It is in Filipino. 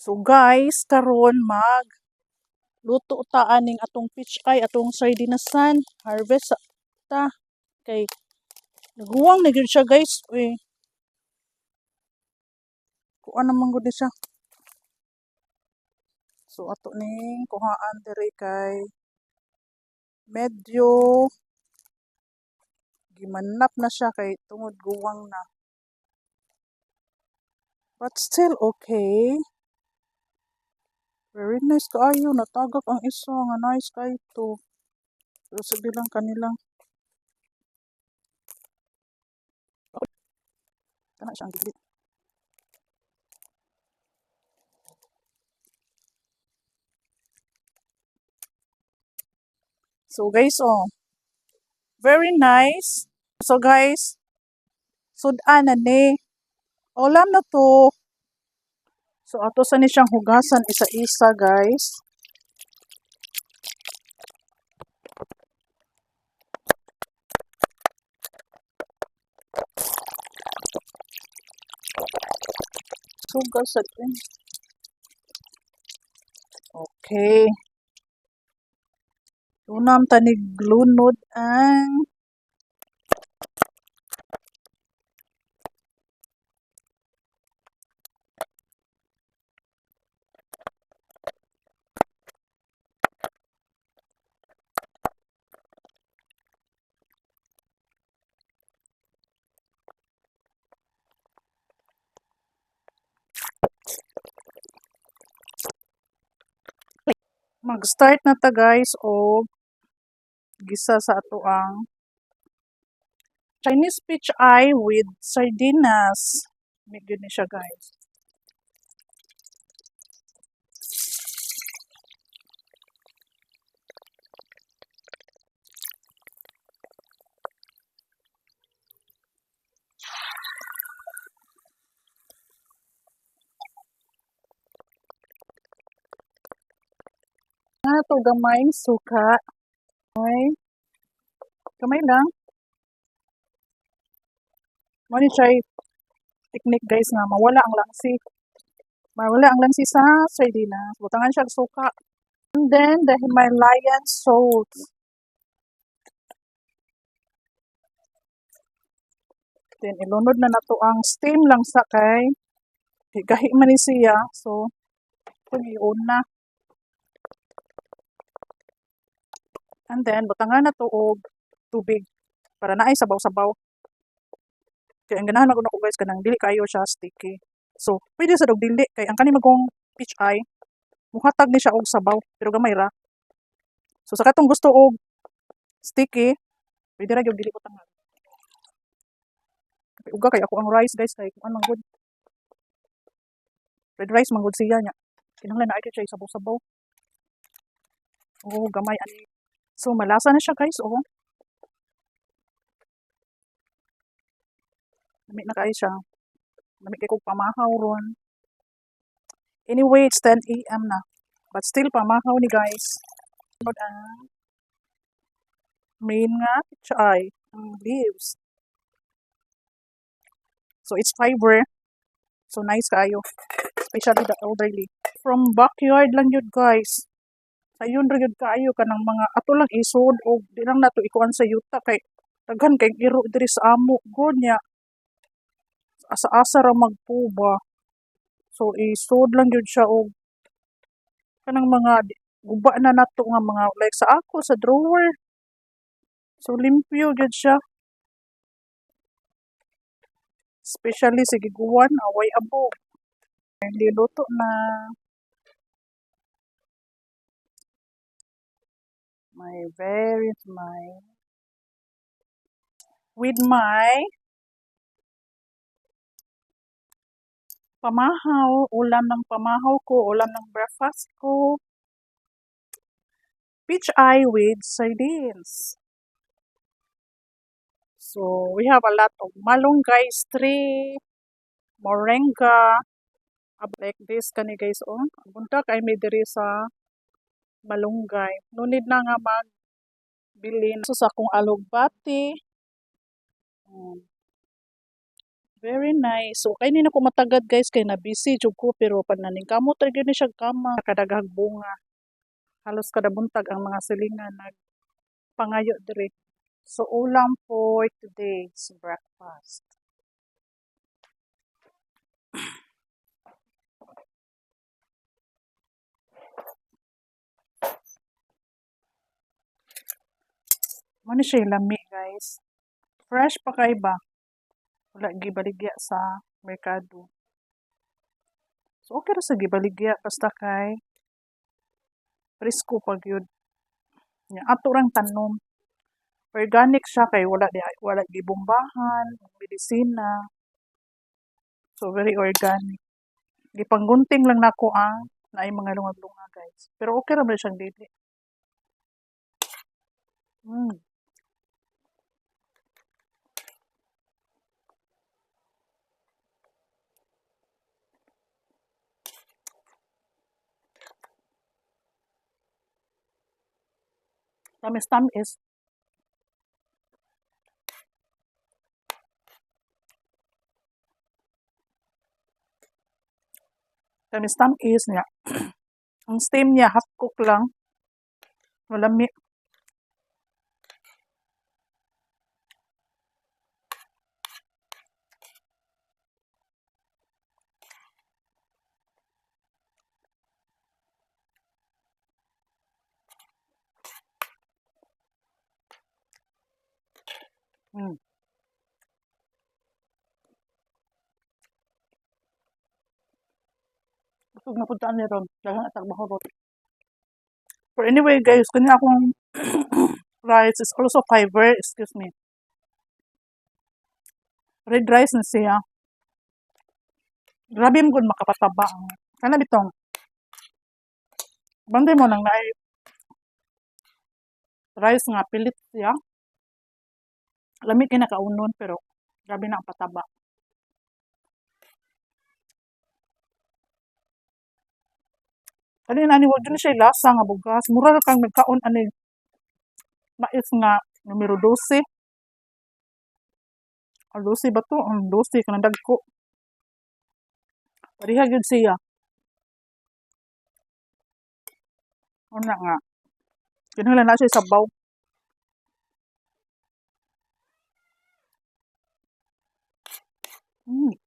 So guys, karon mag luto ta aning atong peach ay atong sardinasan. Harvest ta kay naguwang na gyud siya guys. Uy, kuan naman gud siya. So ato ning kuhaan diri kay medyo gimanap na siya kay tungod guwang na. But still okay. Very nice kaayo. Natagak ang isa nga nice kayo to. Pero sabi lang kanilang. Kana siyang gigit. So guys, oh. Very nice. So guys, sudan na ni. Ulam na to. So ato sa ni siyang hugasan isa-isa guys. Hugasan din. Okay. Unam tanig lunod ang mag-start na ta guys o gisa sa ato ang Chinese peach eye with sardinas. Medyo ni siya guys. To gamayng suka. Okay. Kamay lang. Mani siya technique guys na mawala ang langsi. Mawala ang langsi sa sardinas. Butangan siya suka. And then the Himalayan salt. Then ilunod na nato ang steam lang sa kay gahi man ni siya. So ito i-on na. And then butangan na to og tubig para naay sabaw-sabaw. Kaya ang ganahan ko guys kanang dili kayo siya sticky. So pwede sa dog dili kay ang kani magong peach eye muhatag ni siya og sabaw pero gamay ra. So sa katong gusto og sticky, pwede ra gyud dili butangan. Uga kay ako ang rice guys kay kung ano good. Red rice man good siya nya. Kinahanglan na ay siya sabaw-sabaw. Oh, gamay ani. So malasa na siya guys, oh. Lami na kayo siya. Lami kay kong pamahaw ron. Anyway, it's 10 a.m. na. But still pamahaw ni guys. Sunod ang main nga chai, ang leaves. So it's fiber. So nice kayo. Especially the elderly. From backyard lang yun guys. Ayun ra gyud kaayo kanang mga ato lang isod og di lang nato ikuan sa yuta kay daghan kay iro diri sa amo god nya asa-asa ra magpuba. So isod lang gyud siya og kanang mga guba na nato nga mga like sa ako sa drawer. So limpyo gyud siya. Especially sa giguan away abo. Hindi luto na. With my pamahaw, ulam ng pamahaw ko, ulam ng breakfast ko. Peach eye with sardines. So we have a lot of malunggay tree, moringa, like this kani guys oh. Bunta kay may diri sa malunggay. No need na nga magbili so sa akong alugbati. Very nice. So kay ni na ko matagad guys kay na busy jud ko pero pananing kamot ra gyud ni siya kama kadaghang bunga. Halos kada buntag ang mga silingan nagpangayo diri. So ulam for today's breakfast. Ano siya lami guys. Fresh pa kay ba? Wala gibaligya sa merkado. So okay ra sa gibaligya basta kay presko pag yun. Nya ato rang tanom. Organic siya kay wala gibombahan, medisina. So very organic. Gipanggunting lang nako ang naay mga lungag-lunga guys. Pero okay ra man siyang dili. Mm. Tamis-tamis. Tamis-tamis niya. Ang steam niya half cook lang. Malami. Mm. Busog na puntaan ni Ron. Daghang atag mahurot. But anyway guys, kanya akong rice is also fiber. Excuse me. Red rice na siya. Grabe mo gud makapataba. Kana bitong. Banday mo nang naay rice nga pilit siya. Lami kay nakaunon pero grabe na ang pataba. Kanina ani wag gyud siya lasa nga bugas. Mura ra kang nagkaon ani mais nga numero 12. O 12 ba to? 12 kanang dagko. Pareha gyud siya. Una nga. Kinahanglan na siya sabaw. Mm.